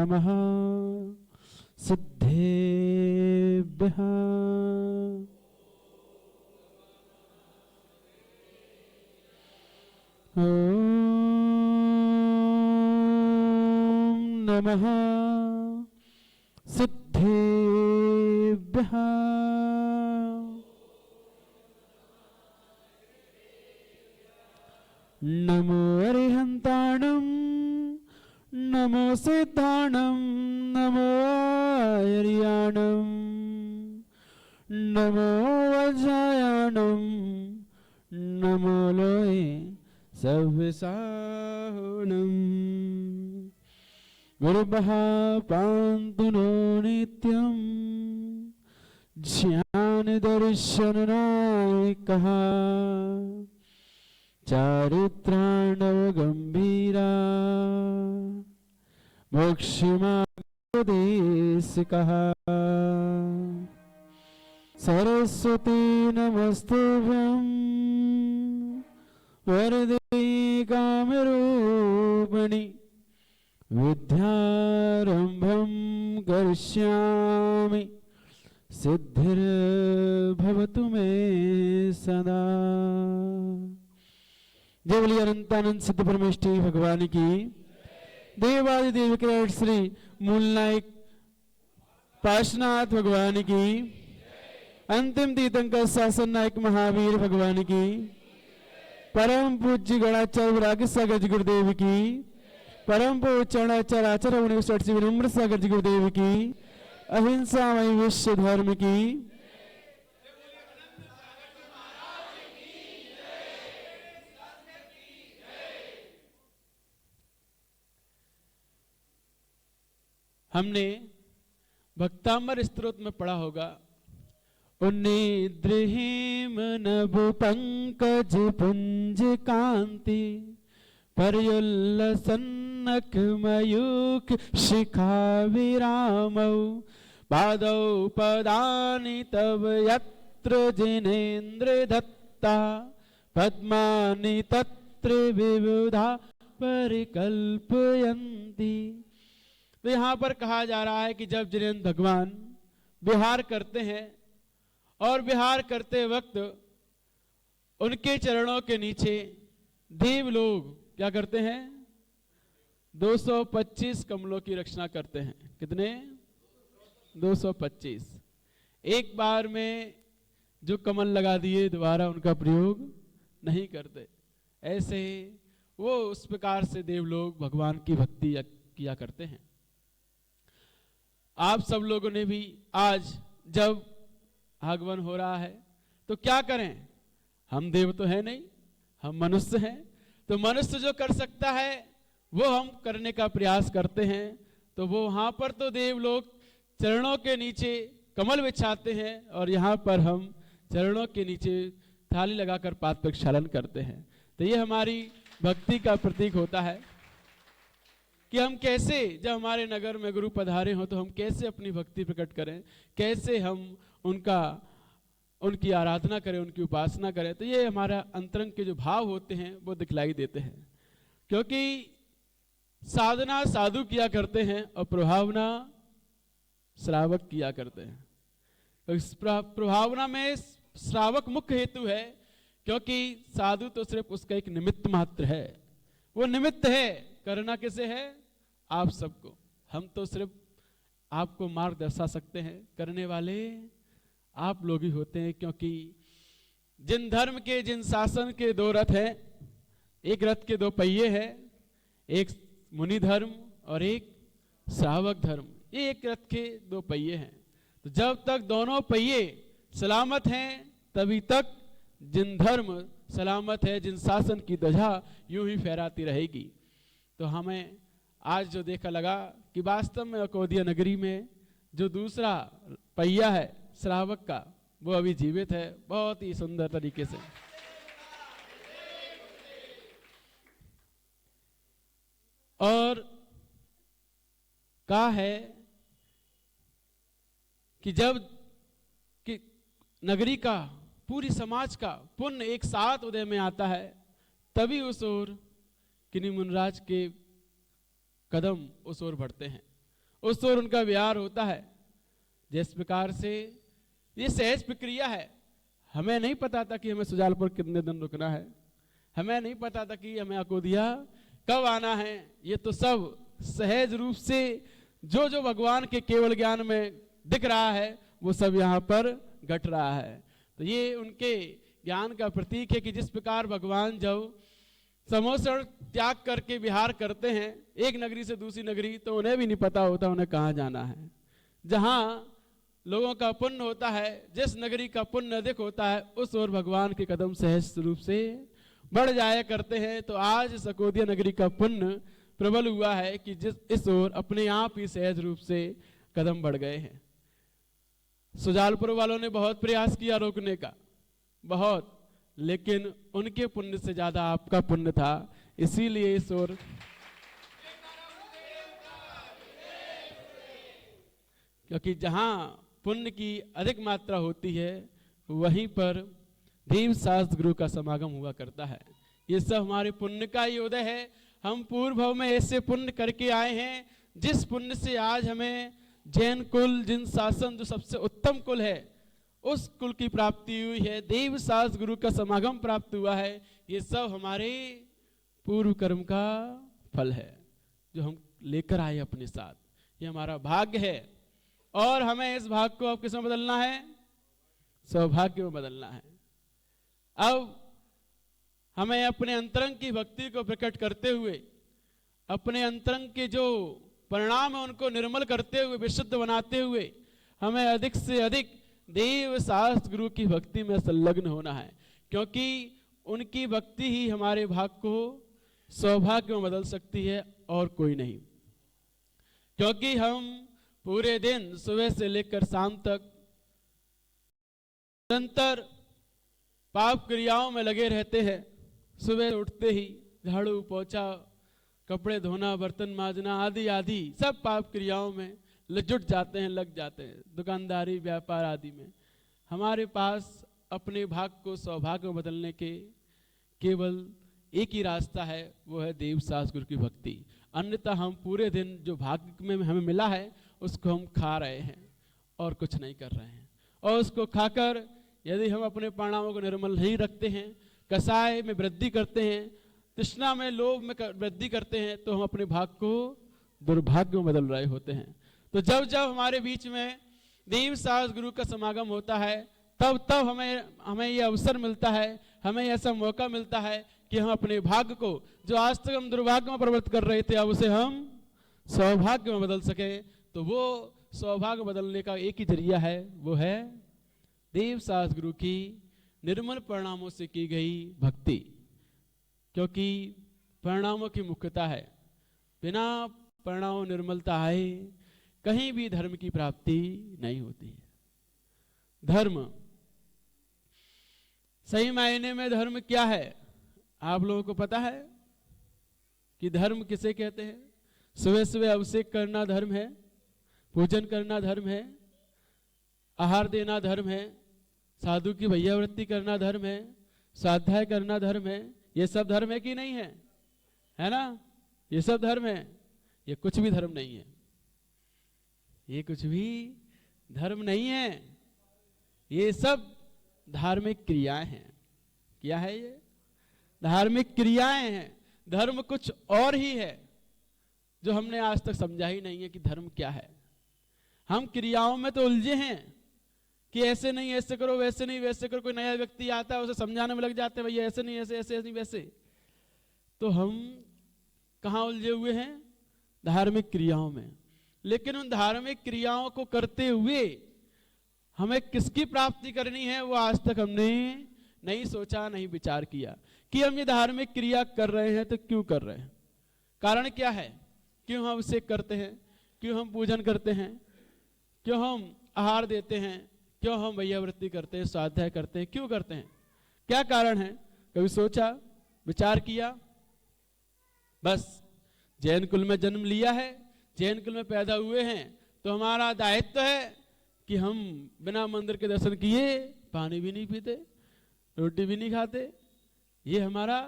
नमः सिद्धेभ्यः। ओम नमः सिद्धेभ्यः। नमो अरिहन्ताणं नमो सिद्धाणं नमो आर्याणं नमो वज्रायाणं नमो लोये सव्यसाहुणं। गुरुभः पान्तु नो नित्यं ज्ञानदर्शननायकः चारित्रार्णवगम्भीरा मोक्षमार्गोपदेशकः। सरस्वती नमस्तुभ्यं वरदे कामरूपिणि विद्यारम्भं करिष्यामि सिद्धिर्भवतु मे सदा। जय बोलिए अनंतानंद सिद्ध परमेष्ठी भगवान की। देवादिदेव के श्री मूलनायक पार्श्वनाथ भगवान की। अंतिम तीर्थंकर शासन नायक महावीर भगवान की। परम पूज्य गणाचार्य विराग सागर जी गुरुदेव की। परम पूज्य चरणाचार्य आचार्य मुनि विनम्र सागर जी गुरुदेव की। अहिंसामय विश्व धर्म की। हमने भक्तांबर स्तोत्र में पढ़ा होगा, उन्नीद्रिहिम नभ पंकज पुंज कांति पर्युल्लसन्नक मयूख शिखा विरामौ पादौ पदानि तव यत्र जिनेन्द्र दत्ता पद्मानि तत्र विबुधा परिकल्पयन्ति। तो यहाँ पर कहा जा रहा है कि जब जिनेन्द्र भगवान विहार करते हैं और विहार करते वक्त उनके चरणों के नीचे देव लोग क्या करते हैं? 225 कमलों की रचना करते हैं। कितने? 225। एक बार में जो कमल लगा दिए दोबारा उनका प्रयोग नहीं करते। ऐसे वो उस प्रकार से देव लोग भगवान की भक्ति किया करते हैं। आप सब लोगों ने भी आज जब आगमन हो रहा है तो क्या करें? हम देव तो है नहीं, हम मनुष्य हैं। तो मनुष्य जो कर सकता है वो हम करने का प्रयास करते हैं। तो वो वहां पर तो देव लोग चरणों के नीचे कमल बिछाते हैं और यहाँ पर हम चरणों के नीचे थाली लगाकर पाद प्रक्षालन करते हैं। तो ये हमारी भक्ति का प्रतीक होता है कि हम कैसे, जब हमारे नगर में गुरु पधारे हो तो हम कैसे अपनी भक्ति प्रकट करें, कैसे हम उनकी आराधना करें, उनकी उपासना करें। तो ये हमारा अंतरंग के जो भाव होते हैं वो दिखलाई देते हैं। क्योंकि साधना साधु किया करते हैं और प्रभावना श्रावक किया करते हैं। तो इस प्रभावना में श्रावक मुख्य हेतु है, क्योंकि साधु तो सिर्फ उसका एक निमित्त मात्र है। वो निमित्त है, करना किसे है? आप सबको। हम तो सिर्फ आपको मार्ग दर्शा सकते हैं, करने वाले आप लोग ही होते हैं। क्योंकि जिन धर्म के, जिन शासन के दो रथ हैं, एक रथ के दो पहिए हैं, एक मुनि धर्म और एक श्रावक धर्म। ये एक रथ के दो पहिए हैं। तो जब तक दोनों पहिए सलामत हैं तभी तक जिन धर्म सलामत है, जिन शासन की ध्वजा यूं ही फहराती रहेगी। तो हमें आज जो देखा लगा कि वास्तव में अकोदिया नगरी में जो दूसरा पहिया है श्रावक का, वो अभी जीवित है, बहुत ही सुंदर तरीके से। और कहा है कि जब कि नगरी का, पूरी समाज का पुण्य एक साथ उदय में आता है, तभी उस ओर किन्हीं मुनराज के कदम उस ओर बढ़ते हैं। उस ओर उनका विहार होता है। जिस प्रकार से ये सहज प्रक्रिया है, हमें नहीं पता था कि हमें सुजालपुर कितने दिन रुकना है, हमें नहीं पता था कि हमें अकोदिया कब आना है। ये तो सब सहज रूप से जो जो भगवान के केवल ज्ञान में दिख रहा है वो सब यहाँ पर घट रहा है। तो ये उनके ज्ञान का प्रतीक है कि जिस प्रकार भगवान जब समोसण त्याग करके विहार करते हैं एक नगरी से दूसरी नगरी, तो उन्हें भी नहीं पता होता उन्हें कहाँ जाना है। जहाँ लोगों का पुण्य होता है, जिस नगरी का पुण्य अधिक होता है, उस ओर भगवान के कदम सहज रूप से बढ़ जाया करते हैं। तो आज सकोदिया नगरी का पुण्य प्रबल हुआ है कि जिस इस ओर अपने आप ही सहज रूप से कदम बढ़ गए हैं। सुजालपुर वालों ने बहुत प्रयास किया रोकने का, बहुत, लेकिन उनके पुण्य से ज्यादा आपका पुण्य था, इसीलिए इस ओर क्योंकि जहां पुण्य की अधिक मात्रा होती है वहीं पर देव शास्त्र गुरु का समागम हुआ करता है। ये सब हमारे पुण्य का ही उदय है। हम पूर्व भाव में ऐसे पुण्य करके आए हैं जिस पुण्य से आज हमें जैन कुल, जिन शासन जो सबसे उत्तम कुल है, उस कुल की प्राप्ति हुई है, देव शास्त्र गुरु का समागम प्राप्त हुआ है। ये सब हमारे पूर्व कर्म का फल है जो हम लेकर आए अपने साथ। ये हमारा भाग्य है और हमें इस भाग्य को अब किसमें बदलना है? सौभाग्य में बदलना है। अब हमें अपने अंतरंग की भक्ति को प्रकट करते हुए, अपने अंतरंग के जो परिणाम है उनको निर्मल करते हुए, विशुद्ध बनाते हुए, हमें अधिक से अधिक देव शास्त्र गुरु की भक्ति में संलग्न होना है, क्योंकि उनकी भक्ति ही हमारे भाग्य को सौभाग्य में बदल सकती है और कोई नहीं। क्योंकि हम पूरे दिन सुबह से लेकर शाम तक निरंतर पाप क्रियाओं में लगे रहते हैं। सुबह उठते ही झाड़ू पोछा, कपड़े धोना, बर्तन मांजना आदि आदि सब पाप क्रियाओं में जुट जाते हैं, लग जाते हैं, दुकानदारी, व्यापार आदि में। हमारे पास अपने भाग को सौभाग्य में बदलने के केवल एक ही रास्ता है, वो है देव शास्त्र गुरु की भक्ति। अन्यथा हम पूरे दिन जो भाग्य में हमें मिला है उसको हम खा रहे हैं और कुछ नहीं कर रहे हैं। और उसको खाकर यदि हम अपने परिणामों को निर्मल नहीं रखते हैं, कसाय में वृद्धि करते हैं, तृष्णा में, लोभ में वृद्धि करते हैं, तो हम अपने भाग्य को दुर्भाग्य में बदल रहे होते हैं। तो जब जब हमारे बीच में देव शास्त्र गुरु का समागम होता है, तब तब हमें ये अवसर मिलता है, हमें ऐसा मौका मिलता है कि हम अपने भाग्य को, जो आज तक हम दुर्भाग्य में परिवर्तित कर रहे थे, अब उसे हम सौभाग्य में बदल सके। तो वो सौभाग्य बदलने का एक ही जरिया है, वो है देव शास्त्र गुरु की निर्मल परिणामों से की गई भक्ति। क्योंकि परिणामों की मुख्यता है, बिना परिणाम निर्मलता आए कहीं भी धर्म की प्राप्ति नहीं होती है। धर्म, सही मायने में धर्म क्या है आप लोगों को पता है कि धर्म किसे कहते हैं? सुबह सुबह अभिषेक करना धर्म है, पूजन करना धर्म है, आहार देना धर्म है, साधु की भैयावृत्ति करना धर्म है, स्वाध्याय करना धर्म है। ये सब धर्म है कि नहीं है? है ना? ये सब धर्म है। ये कुछ भी धर्म नहीं है, ये कुछ भी धर्म नहीं है, ये सब धार्मिक क्रियाएं हैं। क्या है ये? धार्मिक क्रियाएं हैं। धर्म कुछ और ही है जो हमने आज तक समझा ही नहीं है कि धर्म क्या है। हम क्रियाओं में तो उलझे हैं कि ऐसे नहीं ऐसे करो, वैसे नहीं वैसे करो। कोई नया व्यक्ति आता है उसे समझाने में लग जाते हैं, भैया ऐसे नहीं ऐसे, ऐसे नहीं वैसे। तो हम कहाँ उलझे हुए हैं? धार्मिक क्रियाओं में। लेकिन उन धार्मिक क्रियाओं को करते हुए हमें किसकी प्राप्ति करनी है वो आज तक हमने नहीं सोचा, नहीं विचार किया कि हम ये धार्मिक क्रिया कर रहे हैं तो क्यों कर रहे हैं, कारण क्या है, क्यों हम अभिषेक करते हैं, क्यों हम पूजन करते हैं, क्यों हम आहार देते हैं, क्यों हम भैयावृत्ति करते हैं, स्वाध्याय करते हैं, क्यों करते हैं, क्या कारण है? कभी सोचा, विचार किया? बस जैन कुल में जन्म लिया है, जैन कुल में पैदा हुए हैं, तो हमारा दायित्व है कि हम बिना मंदिर के दर्शन किए पानी भी नहीं पीते, रोटी भी नहीं खाते। ये हमारा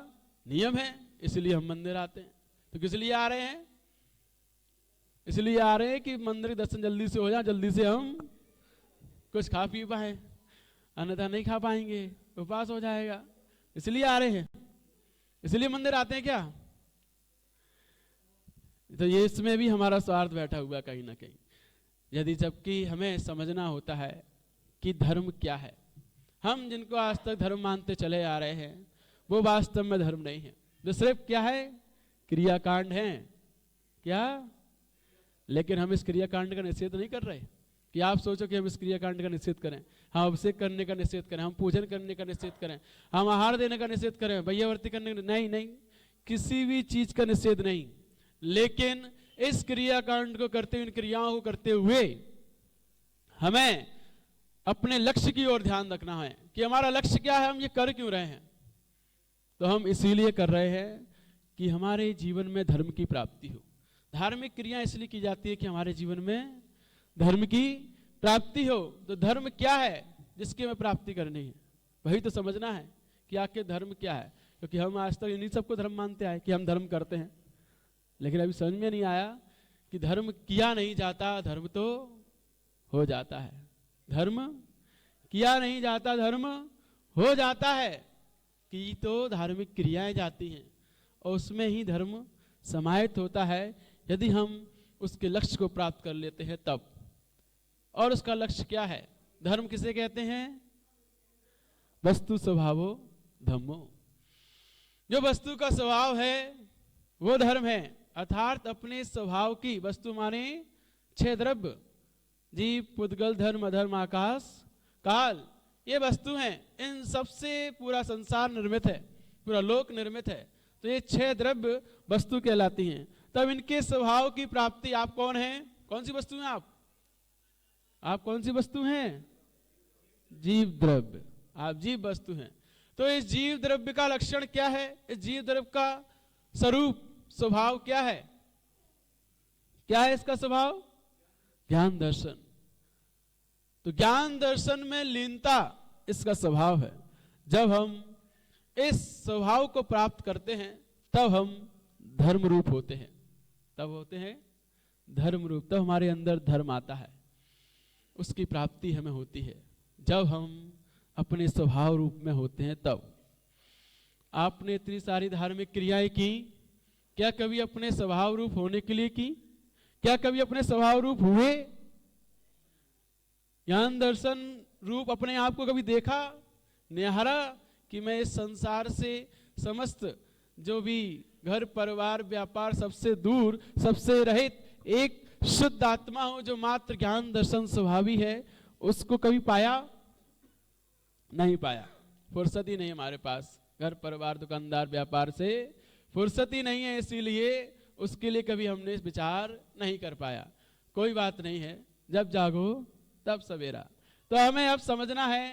नियम है, इसलिए हम मंदिर आते हैं। तो किस लिए आ रहे हैं? इसलिए आ रहे हैं कि मंदिर के दर्शन जल्दी से हो जाए, जल्दी से हम कुछ खा पी पाए, अन्यथा नहीं खा पाएंगे, उपवास हो जाएगा, इसलिए आ रहे हैं, इसलिए मंदिर आते हैं क्या। तो ये इसमें भी हमारा स्वार्थ बैठा हुआ कहीं ना कहीं, यदि जबकि हमें समझना होता है कि धर्म क्या है। हम जिनको आज तक धर्म मानते चले आ रहे हैं वो वास्तव में धर्म नहीं है, जो सिर्फ क्या है, क्रियाकांड है क्या। लेकिन हम इस क्रियाकांड का निषेध नहीं कर रहे कि आप सोचो कि हम इस क्रियाकांड का निषेध करें, हम अभिषेक करने का निषेध करें, हम पूजन करने का निषेध करें, हम आहार देने का निषेध करें, भैयावर्ती करने का नहीं, नहीं, किसी भी चीज का निषेध नहीं। लेकिन इस क्रियाकांड को करते हुए, इन क्रियाओं को करते हुए हमें अपने लक्ष्य की ओर ध्यान रखना है कि हमारा लक्ष्य क्या है, हम ये कर क्यों रहे हैं। तो हम इसीलिए कर रहे हैं कि हमारे जीवन में धर्म की प्राप्ति हो। धार्मिक क्रिया इसलिए की जाती है कि हमारे जीवन में धर्म की प्राप्ति हो। तो धर्म क्या है जिसकी हमें प्राप्ति करनी है, वही तो समझना है कि आखिर धर्म क्या है। क्योंकि हम आज तक इन्हीं सबको धर्म मानते आए कि हम धर्म करते हैं, लेकिन अभी समझ में नहीं आया कि धर्म किया नहीं जाता, धर्म तो हो जाता है। धर्म किया नहीं जाता, धर्म हो जाता है। कि तो धार्मिक क्रियाएं जाती हैं और उसमें ही धर्म समाहित होता है, यदि हम उसके लक्ष्य को प्राप्त कर लेते हैं तब। और उसका लक्ष्य क्या है? धर्म किसे कहते हैं? वस्तु स्वभावो धम्मो। जो वस्तु का स्वभाव है वो धर्म है, अर्थात अपने स्वभाव की, वस्तु माने 6 द्रव्य, जीव, पुद्गल, धर्म, अधर्म, आकाश, काल, ये वस्तु हैं। इन सबसे पूरा संसार निर्मित है, पूरा लोक निर्मित है। तो ये 6 द्रव्य वस्तु कहलाती हैं। तब इनके स्वभाव की प्राप्ति, आप कौन हैं? कौन सी वस्तु हैं आप कौन सी वस्तु हैं? जीव द्रव्य, आप जीव वस्तु हैं। तो इस जीव द्रव्य का लक्षण क्या है? इस जीव द्रव्य का स्वरूप, स्वभाव क्या है? क्या है इसका स्वभाव? ज्ञान दर्शन। तो ज्ञान दर्शन में लीनता इसका स्वभाव है। जब हम इस स्वभाव को प्राप्त करते हैं तब हम धर्म रूप होते हैं, तब होते हैं धर्म रूप, तब हमारे अंदर धर्म आता है। उसकी प्राप्ति हमें होती है जब हम अपने स्वभाव रूप में होते हैं तब। आपने इतनी सारी धार्मिक क्रियाएं की, क्या कभी अपने स्वभाव रूप होने के लिए की? क्या कभी अपने स्वभाव रूप हुए? ज्ञान दर्शन रूप अपने आप को कभी देखा, निहारा कि मैं इस संसार से समस्त जो भी घर परिवार व्यापार सबसे दूर, सबसे रहित एक शुद्ध आत्मा हूं जो मात्र ज्ञान दर्शन स्वभावी है, उसको कभी पाया? नहीं पाया। फुर्सत ही नहीं हमारे पास, घर परिवार दुकानदार व्यापार से फुर्सत ही नहीं है, इसीलिए उसके लिए कभी हमने विचार नहीं कर पाया। कोई बात नहीं है, जब जागो तब सवेरा। तो हमें अब समझना है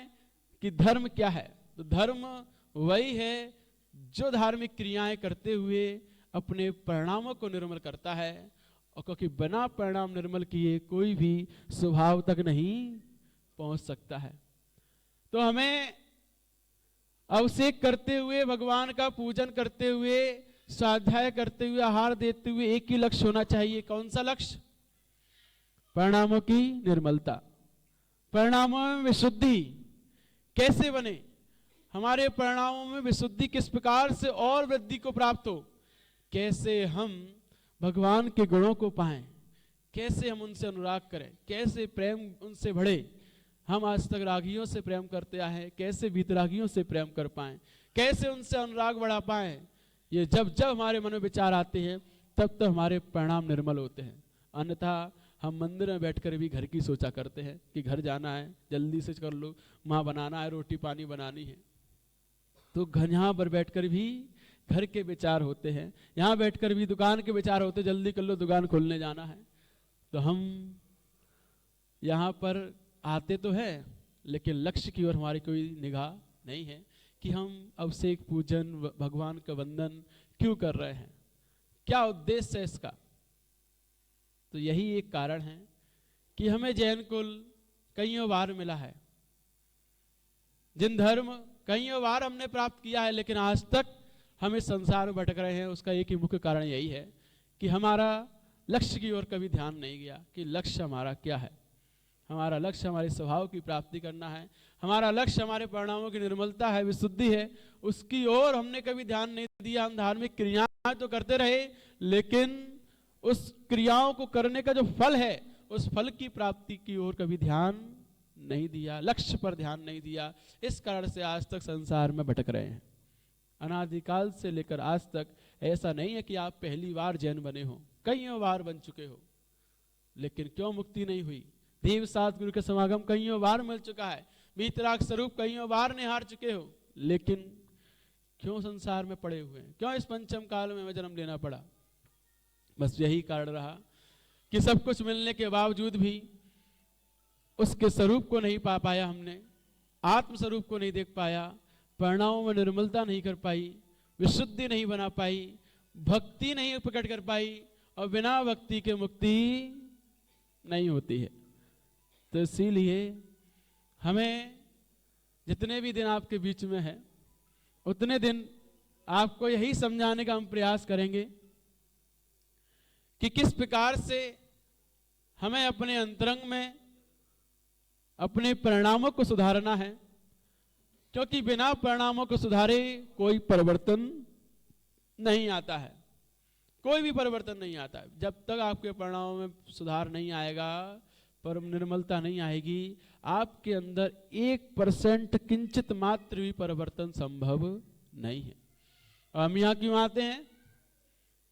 कि धर्म क्या है। तो धर्म वही है जो धार्मिक क्रियाएं करते हुए अपने परिणामों को निर्मल करता है, और क्योंकि बिना परिणाम निर्मल किए कोई भी स्वभाव तक नहीं पहुंच सकता है। तो हमें अभिषेक करते हुए, भगवान का पूजन करते हुए, स्वाध्याय करते हुए, आहार देते हुए एक ही लक्ष्य होना चाहिए। कौन सा लक्ष्य? परिणामों की निर्मलता, परिणामों में विशुद्धि कैसे बने, हमारे परिणामों में विशुद्धि किस प्रकार से और वृद्धि को प्राप्त हो, कैसे हम भगवान के गुणों को पाएं, कैसे हम उनसे अनुराग करें, कैसे प्रेम उनसे बढ़े। हम आज तक रागियों से प्रेम करते आए हैं, कैसे वीतरागियों से प्रेम कर पाएं, कैसे उनसे अनुराग बढ़ा पाएं। ये जब जब हमारे मन में विचार आते हैं तब तब हमारे परिणाम निर्मल होते हैं। अन्यथा हम मंदिर में बैठकर भी घर की सोचा करते हैं कि घर जाना है, जल्दी से कर लो, माँ बनाना है, रोटी पानी बनानी है। तो यहाँ पर बैठकर भी घर के विचार होते हैं, यहाँ बैठकर भी दुकान के विचार होते, जल्दी कर लो, दुकान खोलने जाना है। तो हम यहाँ पर आते तो है, लेकिन लक्ष्य की ओर हमारी कोई निगाह नहीं है कि हम अभिषेक, पूजन, भगवान का वंदन क्यों कर रहे हैं, क्या उद्देश्य है इसका। तो यही एक कारण है कि हमें जैन कुल कईयों बार मिला है, जिन धर्म कईयों बार हमने प्राप्त किया है, लेकिन आज तक हम इस संसार में भटक रहे हैं। उसका एक ही मुख्य कारण यही है कि हमारा लक्ष्य की ओर कभी ध्यान नहीं गया कि लक्ष्य हमारा क्या है। हमारा लक्ष्य हमारे स्वभाव की प्राप्ति करना है, हमारा लक्ष्य हमारे परिणामों की निर्मलता है, विशुद्धि है, उसकी ओर हमने कभी ध्यान नहीं दिया। हम धार्मिक क्रियाएं तो करते रहे, लेकिन उस क्रियाओं को करने का जो फल है, उस फल की प्राप्ति की ओर कभी ध्यान नहीं दिया, लक्ष्य पर ध्यान नहीं दिया। इस कारण से आज तक संसार में भटक रहे हैं। अनादिकाल से लेकर आज तक ऐसा नहीं है कि आप पहली बार जैन बने हो, कईयों बार बन चुके हो, लेकिन क्यों मुक्ति नहीं हुई? देव सात गुरु के समागम कईयों बार मिल चुका है, वीतराग स्वरूप कईयों बार निहार चुके हो, लेकिन क्यों संसार में पड़े हुए हैं? क्यों इस पंचम काल में जन्म लेना पड़ा? बस यही कारण रहा कि सब कुछ मिलने के बावजूद भी उसके स्वरूप को नहीं पा पाया, हमने आत्म स्वरूप को नहीं देख पाया, परिणामों में निर्मलता नहीं कर पाई, विशुद्धि नहीं बना पाई, भक्ति नहीं प्रकट कर पाई, और बिना भक्ति के मुक्ति नहीं होती है। तो इसीलिए हमें जितने भी दिन आपके बीच में है, उतने दिन आपको यही समझाने का हम प्रयास करेंगे कि किस प्रकार से हमें अपने अंतरंग में अपने परिणामों को सुधारना है, क्योंकि बिना परिणामों को सुधारे कोई परिवर्तन नहीं आता है, कोई भी परिवर्तन नहीं आता है। जब तक आपके परिणामों में सुधार नहीं आएगा, परम निर्मलता नहीं आएगी, आपके अंदर 1% किंचित मात्र भी परिवर्तन संभव नहीं है। और हम यहाँ क्यों आते हैं?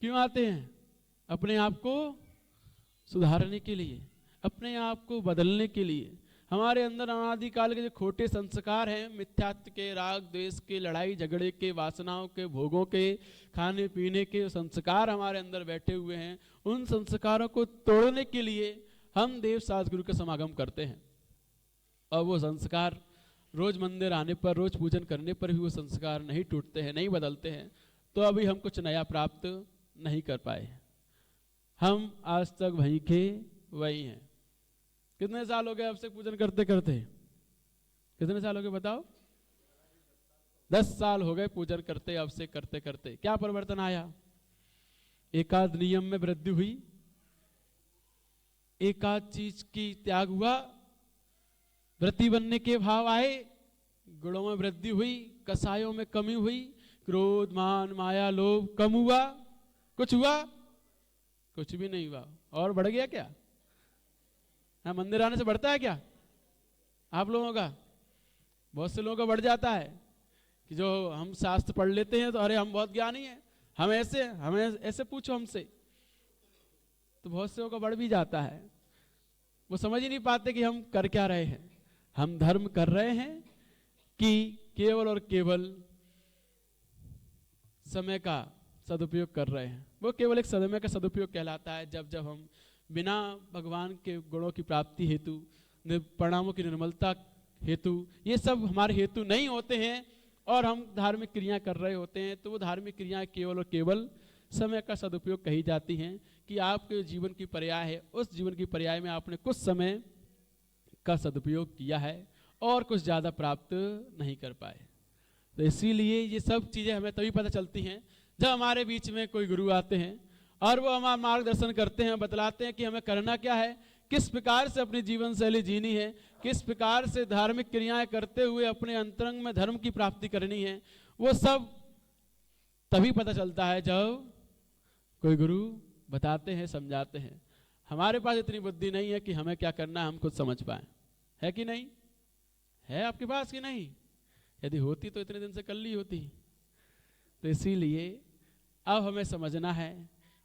क्यों आते हैं? अपने आप को सुधारने के लिए, अपने आप को बदलने के लिए। हमारे अंदर अनादिकाल के जो खोटे संस्कार हैं, मिथ्यात्व के, राग द्वेष के, लड़ाई झगड़े के, वासनाओं के, भोगों के, खाने पीने के संस्कार हमारे अंदर बैठे हुए हैं, उन संस्कारों को तोड़ने के लिए हम देव सात गुरु का समागम करते हैं। और वो संस्कार रोज मंदिर आने पर, रोज पूजन करने पर भी वो संस्कार नहीं टूटते हैं, नहीं बदलते हैं, तो अभी हम कुछ नया प्राप्त नहीं कर पाए। हम आज तक वहीं के वही हैं। कितने साल हो गए अब से पूजन करते करते? कितने साल हो गए बताओ? 10 साल हो गए पूजन करते, अब से करते करते। क्या परिवर्तन आया? एकाध नियम में वृद्धि हुई, एकाध चीज की त्याग हुआ, व्रती बनने के भाव आए, गुणों में वृद्धि हुई, कसायों में कमी हुई, क्रोध मान माया लोभ कम हुआ, कुछ हुआ? कुछ भी नहीं हुआ। और बढ़ गया क्या? हाँ, मंदिर आने से बढ़ता है क्या आप लोगों का? बहुत से लोगों का बढ़ जाता है कि जो हम शास्त्र पढ़ लेते हैं तो अरे हम बहुत ज्ञानी हैं, हमें ऐसे पूछो हमसे, तो बहुत से लोगों का बढ़ भी जाता है। वो समझ ही नहीं पाते कि हम कर क्या रहे हैं। हम धर्म कर रहे हैं कि केवल और केवल समय का सदुपयोग कर रहे हैं। वो केवल एक समय का सदुपयोग कहलाता है, जब जब हम बिना भगवान के गुणों की प्राप्ति हेतु, परिणामों की निर्मलता हेतु, ये सब हमारे हेतु नहीं होते हैं और हम धार्मिक क्रियाएं कर रहे होते हैं, तो वो धार्मिक क्रियाएं केवल और केवल समय का सदुपयोग कही जाती हैं कि आपके जीवन की पर्याय है, उस जीवन की पर्याय में आपने कुछ समय का सदुपयोग किया है और कुछ ज़्यादा प्राप्त नहीं कर पाए। तो इसीलिए ये सब चीज़ें हमें तभी पता चलती हैं जब हमारे बीच में कोई गुरु आते हैं और वो हमारा मार्गदर्शन करते हैं, बतलाते हैं कि हमें करना क्या है, किस प्रकार से अपनी जीवन शैली जीनी है, किस प्रकार से धार्मिक क्रियाएं करते हुए अपने अंतरंग में धर्म की प्राप्ति करनी है। वो सब तभी पता चलता है जब कोई गुरु बताते हैं, समझाते हैं। हमारे पास इतनी बुद्धि नहीं है कि हमें क्या करना है हम खुद समझ पाए, है कि नहीं? है आपके पास कि नहीं? यदि होती तो इतने दिन से कर ली होती। तो इसीलिए अब हमें समझना है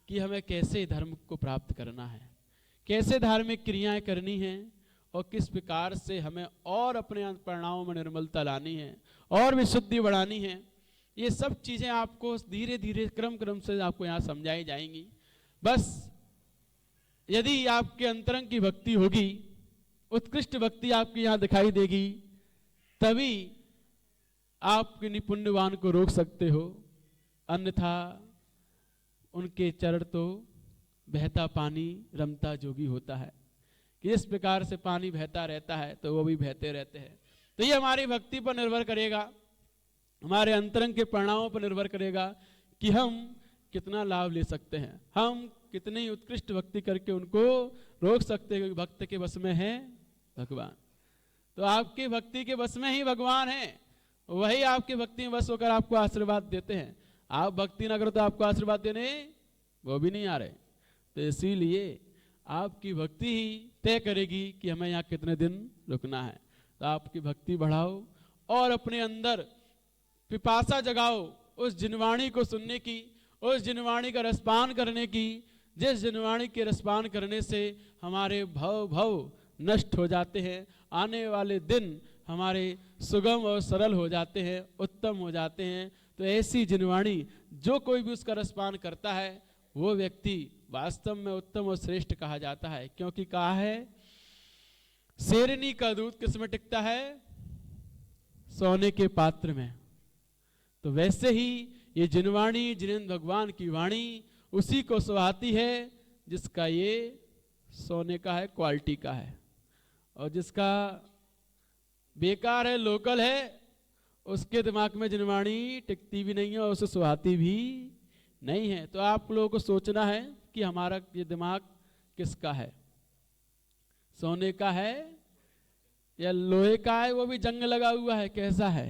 कि हमें कैसे धर्म को प्राप्त करना है, कैसे धार्मिक क्रियाएं करनी हैं और किस प्रकार से हमें और अपने परिणामों में निर्मलता लानी है और विशुद्धि बढ़ानी है। ये सब चीज़ें आपको धीरे धीरे क्रम क्रम से आपको यहाँ समझाई जाएंगी। बस यदि आपके अंतरंग की भक्ति होगी, उत्कृष्ट भक्ति आपकी यहाँ दिखाई देगी, तभी आप किन्हीं पुण्यवान को रोक सकते हो, अन्यथा उनके चरण तो बहता पानी रमता जोगी होता है कि इस प्रकार से पानी बहता रहता है तो वो भी बहते रहते हैं। तो ये हमारी भक्ति पर निर्भर करेगा, हमारे अंतरंग के परिणामों पर निर्भर करेगा कि हम कितना लाभ ले सकते हैं, हम कितनी उत्कृष्ट भक्ति करके उनको रोक सकते हैं, क्योंकि भक्त के बस में है भगवान। तो आपकी भक्ति के बस में ही भगवान है, वही आपकी भक्ति में बस होकर आपको आशीर्वाद देते हैं। आप भक्ति ना करो तो आपको आशीर्वाद देने वो भी नहीं आ रहे। तो इसीलिए आपकी भक्ति ही तय करेगी कि हमें यहाँ कितने दिन रुकना है। तो आपकी भक्ति बढ़ाओ और अपने अंदर पिपासा जगाओ उस जिनवाणी को सुनने की, उस जिनवाणी का रसपान करने की, जिस जिनवाणी के रसपान करने से हमारे भव नष्ट हो जाते हैं, आने वाले दिन हमारे सुगम और सरल हो जाते हैं, उत्तम हो जाते हैं। तो ऐसी जिनवाणी जो कोई भी उसका रसपान करता है वो व्यक्ति वास्तव में उत्तम और श्रेष्ठ कहा जाता है। क्योंकि कहा है शेरनी का दूध किस में टिकता है? सोने के पात्र में। तो वैसे ही ये जिनवाणी, जिनेंद्र भगवान की वाणी उसी को सुहाती है जिसका ये सोने का है, क्वालिटी का है। और जिसका बेकार है, लोकल है, उसके दिमाग में जिनवाणी टिकती भी नहीं है और उसे सुहाती भी नहीं है। तो आप लोगों को सोचना है कि हमारा ये दिमाग किसका है, सोने का है या लोहे का है, वो भी जंग लगा हुआ है, कैसा है।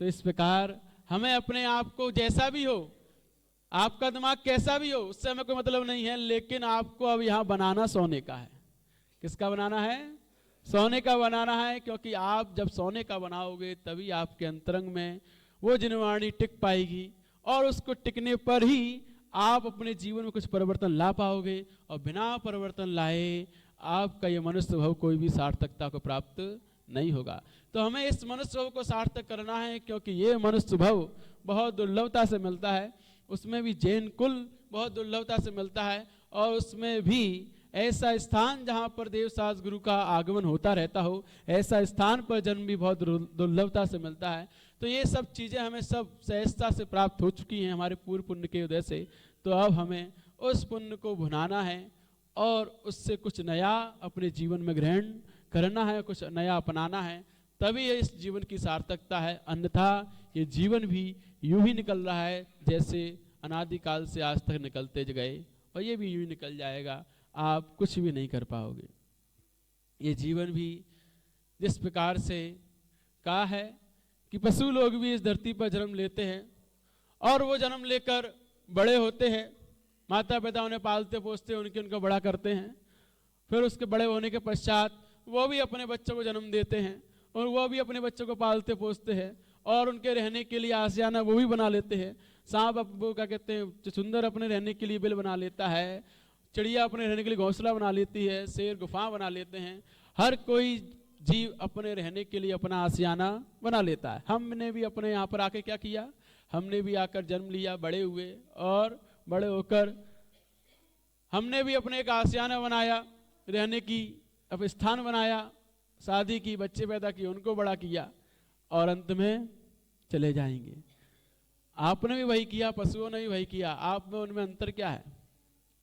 तो इस प्रकार हमें अपने आप को जैसा भी हो, आपका दिमाग कैसा भी हो, उससे हमें कोई मतलब नहीं है, लेकिन आपको अब यहाँ बनाना सोने का है। किसका बनाना है? सोने का बनाना है। क्योंकि आप जब सोने का बनाओगे तभी आपके अंतरंग में वो जिनवाणी टिक पाएगी और उसको टिकने पर ही आप अपने जीवन में कुछ परिवर्तन ला पाओगे। और बिना परिवर्तन लाए आपका ये मनुष्य भाव कोई भी सार्थकता को प्राप्त नहीं होगा। तो हमें इस मनुष्य भाव को सार्थक करना है, क्योंकि ये मनुष्य भाव बहुत दुर्लभता से मिलता है। उसमें भी जैन कुल बहुत दुर्लभता से मिलता है, और उसमें भी ऐसा स्थान जहाँ पर देवसास गुरु का आगमन होता रहता हो, ऐसा स्थान पर जन्म भी बहुत दुर्लभता से मिलता है। तो ये सब चीज़ें हमें सब सहजता से प्राप्त हो चुकी हैं हमारे पूर्व पुण्य के उदय से। तो अब हमें उस पुण्य को भुनाना है और उससे कुछ नया अपने जीवन में ग्रहण करना है, कुछ नया अपनाना है, तभी इस जीवन की सार्थकता है। अन्यथा ये जीवन भी यूं ही निकल रहा है जैसे अनादिकाल से आज तक निकलते गए, और ये भी यूं ही निकल जाएगा, आप कुछ भी नहीं कर पाओगे। ये जीवन भी जिस प्रकार से कहा है कि पशु लोग भी इस धरती पर जन्म लेते हैं और वो जन्म लेकर बड़े होते हैं, माता पिता उन्हें पालते पोसते उनको बड़ा करते हैं, फिर उसके बड़े होने के पश्चात वो भी अपने बच्चों को जन्म देते हैं और वो भी अपने बच्चों को पालते पोसते हैं और उनके रहने के लिए आशियाना वो भी बना लेते हैं। सांप वो क्या कहते हैं, सुंदर अपने रहने के लिए बिल बना लेता है, चिड़िया अपने रहने के लिए घोंसला बना लेती है, शेर गुफा बना लेते हैं। हर कोई जीव अपने रहने के लिए अपना आशियाना बना लेता है। हमने भी अपने यहाँ पर आके क्या किया, हमने भी आकर जन्म लिया, बड़े हुए और बड़े होकर हमने भी अपने एक आशियाना बनाया, रहने की अब स्थान बनाया, शादी की, बच्चे पैदा किए, उनको बड़ा किया और अंत में चले जाएंगे। आपने भी वही किया, पशुओं ने भी वही किया। आप में उनमें अंतर क्या है?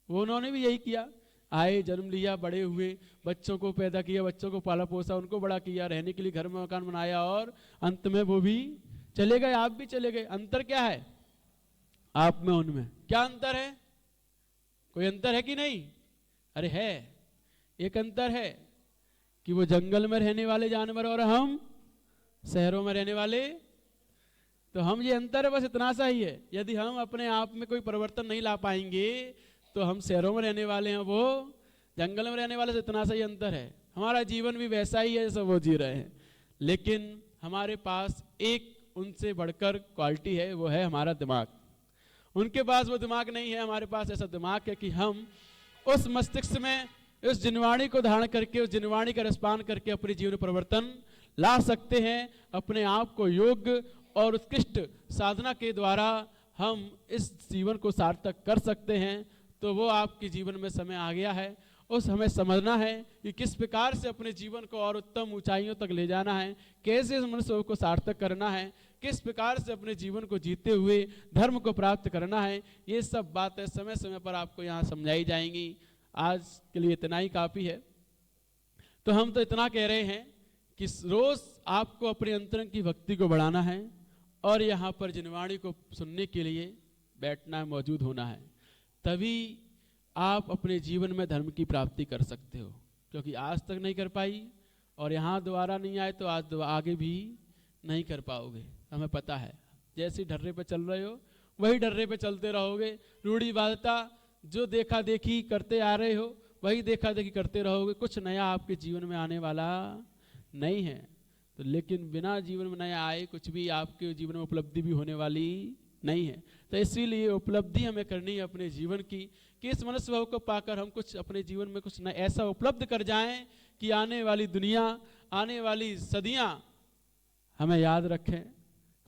वो उन्होंने भी यही किया, आए, जन्म लिया, बड़े हुए, बच्चों को पैदा किया, बच्चों को पाला पोसा, उनको बड़ा किया, रहने के लिए घर में मकान बनाया और अंत में वो भी चले गए, आप भी चले गए। अंतर क्या है आप में उनमें? क्या अंतर है? कोई अंतर है कि नहीं? अरे है, एक अंतर है कि वो जंगल में रहने वाले जानवर और हम शहरों में रहने वाले। तो हम, ये अंतर है, बस इतना सा ही है। यदि हम अपने आप में कोई परिवर्तन नहीं ला पाएंगे तो हम शहरों में रहने वाले हैं, वो जंगल में रहने वाले से इतना सा ही अंतर है। हमारा जीवन भी वैसा ही है जैसा वो जी रहे हैं, लेकिन हमारे पास एक उनसे बढ़कर क्वालिटी है, वो है हमारा दिमाग। उनके पास वो दिमाग नहीं है, हमारे पास ऐसा दिमाग है कि हम उस मस्तिष्क में उस जिनवाणी को धारण करके, उस जिनवाणी का रसपान करके अपने जीवन में परिवर्तन ला सकते हैं। अपने आप को योग्य और उत्कृष्ट साधना के द्वारा हम इस जीवन को सार्थक कर सकते हैं। तो वो आपके जीवन में समय आ गया है, उस हमें समझना है कि किस प्रकार से अपने जीवन को और उत्तम ऊंचाइयों तक ले जाना है, कैसे इस मनुष्य को सार्थक करना है, किस प्रकार से अपने जीवन को जीते हुए धर्म को प्राप्त करना है। ये सब बातें समय समय पर आपको यहाँ समझाई जाएंगी। आज के लिए इतना ही काफ़ी है। तो हम तो इतना कह रहे हैं कि रोज आपको अपने अंतरंग की भक्ति को बढ़ाना है और यहाँ पर जिनवाणी को सुनने के लिए बैठना है, मौजूद होना है। तभी आप अपने जीवन में धर्म की प्राप्ति कर सकते हो। क्योंकि आज तक नहीं कर पाई और यहाँ दोबारा नहीं आए तो आज आगे भी नहीं कर पाओगे। हमें पता है, जैसे ढर्रे पे चल रहे हो वही ढर्रे पे चलते रहोगे। रूढ़िवादिता जो देखा देखी करते आ रहे हो वही देखा देखी करते रहोगे, कुछ नया आपके जीवन में आने वाला नहीं है। तो लेकिन बिना जीवन में नया आए कुछ भी आपके जीवन में उपलब्धि भी होने वाली नहीं है। तो इसीलिए उपलब्धि हमें करनी है अपने जीवन की कि इस मनुष्य भाव को पाकर हम कुछ अपने जीवन में कुछ न ऐसा उपलब्ध कर जाएं कि आने वाली दुनिया, आने वाली सदियां हमें याद रखें।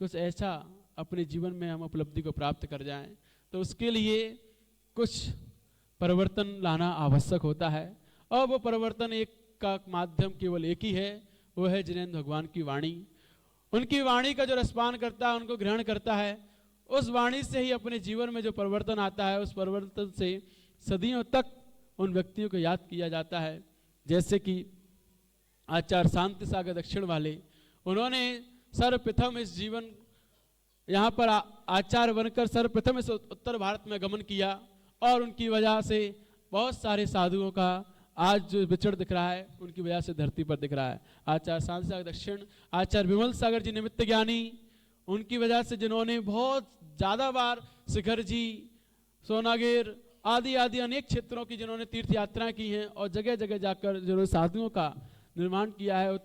कुछ ऐसा अपने जीवन में हम उपलब्धि को प्राप्त कर जाएं। तो उसके लिए कुछ परिवर्तन लाना आवश्यक होता है और वो परिवर्तन एक का माध्यम केवल एक ही है, वो है जिनेंद्र भगवान की वाणी। उनकी वाणी का जो रसपान करता है, उनको ग्रहण करता है, उस वाणी से ही अपने जीवन में जो परिवर्तन आता है, उस परिवर्तन से सदियों तक उन व्यक्तियों को याद किया जाता है। जैसे कि आचार्य शांति सागर दक्षिण वाले, उन्होंने सर्वप्रथम इस जीवन यहाँ पर आचार्य बनकर सर्वप्रथम इस उत्तर भारत में गमन किया और उनकी वजह से बहुत सारे साधुओं का आज जो विचरण दिख रहा है उनकी वजह से धरती पर दिख रहा है। आचार्य शांति सागर दक्षिण, आचार्य विमल सागर जी निमित्त ज्ञानी, उनकी वजह से जिन्होंने बहुत ज़्यादा बार शिखर जी, सोनागिर आदि आदि अनेक क्षेत्रों की जिन्होंने तीर्थ यात्राएं की हैं और जगह जगह जाकर जिन्होंने साधुओं का निर्माण किया है,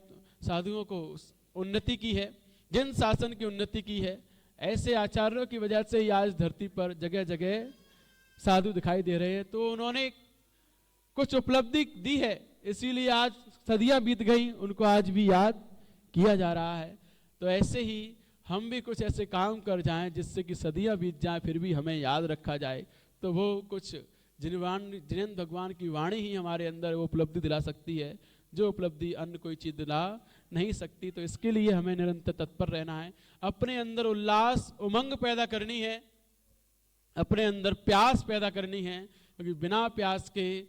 साधुओं को उन्नति की है, जिन शासन की उन्नति की है, ऐसे आचार्यों की वजह से ही आज धरती पर जगह जगह साधु दिखाई दे रहे हैं। तो उन्होंने कुछ उपलब्धि दी है, इसीलिए आज सदियां बीत गई, उनको आज भी याद किया जा रहा है। तो ऐसे ही हम भी कुछ ऐसे काम कर जाएं जिससे कि सदियां बीत जाएं फिर भी हमें याद रखा जाए। तो वो कुछ जिनेंद्र भगवान की वाणी ही हमारे अंदर वो उपलब्धि दिला सकती है जो उपलब्धि अन्य कोई चीज दिला नहीं सकती। तो इसके लिए हमें निरंतर तत्पर रहना है, अपने अंदर उल्लास उमंग पैदा करनी है, अपने अंदर प्यास पैदा करनी है, क्योंकि बिना प्यास के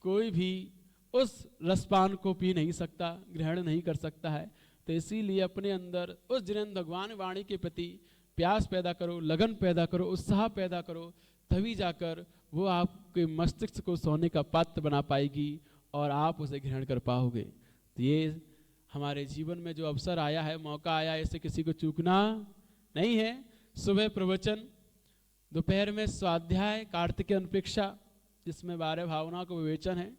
कोई भी उस रसपान को पी नहीं सकता, ग्रहण नहीं कर सकता है। तो इसीलिए अपने अंदर उस जिनेंद्र भगवान वाणी के प्रति प्यास पैदा करो, लगन पैदा करो, उत्साह पैदा करो, तभी जाकर वो आपके मस्तिष्क को सोने का पात्र बना पाएगी और आप उसे ग्रहण कर पाओगे। तो ये हमारे जीवन में जो अवसर आया है, मौका आया, ऐसे किसी को चूकना नहीं है। सुबह प्रवचन, दोपहर में स्वाध्याय कार्तिकेय अनुपेक्षा जिसमें 12 भावनाओं का विवेचन है।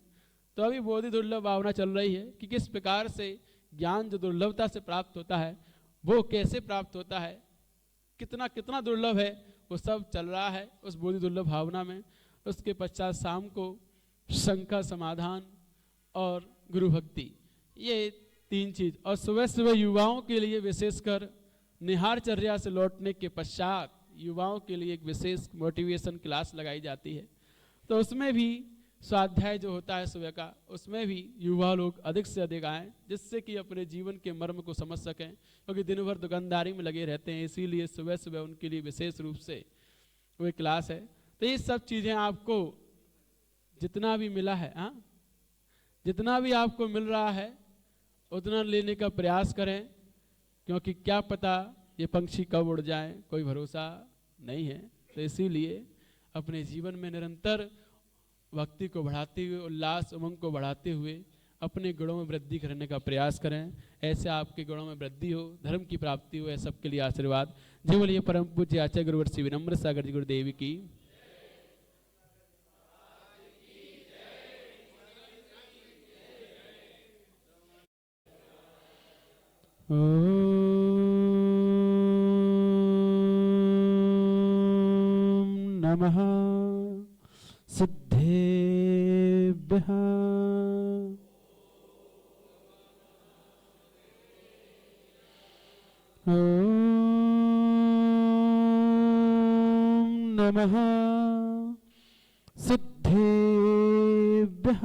तो अभी बोधि दुर्लभ भावना चल रही है कि किस प्रकार से ज्ञान जो दुर्लभता से प्राप्त होता है वो कैसे प्राप्त होता है, कितना कितना दुर्लभ है, वो सब चल रहा है उस बोधि दुर्लभ भावना में। उसके पश्चात शाम को शंका समाधान और गुरु भक्ति, ये 3 चीज। और सुबह सुबह युवाओं के लिए विशेषकर निहारचर्या से लौटने के पश्चात युवाओं के लिए एक विशेष मोटिवेशन क्लास लगाई जाती है। तो उसमें भी स्वाध्याय जो होता है सुबह का, उसमें भी युवा लोग अधिक से अधिक आएँ जिससे कि अपने जीवन के मर्म को समझ सकें, क्योंकि दिन भर दुकानदारी में लगे रहते हैं। इसीलिए सुबह सुबह उनके लिए विशेष रूप से वो क्लास है। तो ये सब चीज़ें आपको जितना भी मिला है, जितना भी आपको मिल रहा है उतना लेने का प्रयास करें, क्योंकि क्या पता ये पंछी कब उड़ जाए, कोई भरोसा नहीं है। तो इसीलिए अपने जीवन में निरंतर भक्ति को बढ़ाते हुए, उल्लास उमंग को बढ़ाते हुए अपने गुणों में वृद्धि करने का प्रयास करें। ऐसे आपके गुणों में वृद्धि हो, धर्म की प्राप्ति हो, सबके लिए आशीर्वाद। जी बोलिए परम पूज्य आचार्य गुरुवर श्री विनम्र सागर जी गुरुदेव की। ओम नमः सिद्धेभ्यः। ओम नमः सिद्धेभ्यः।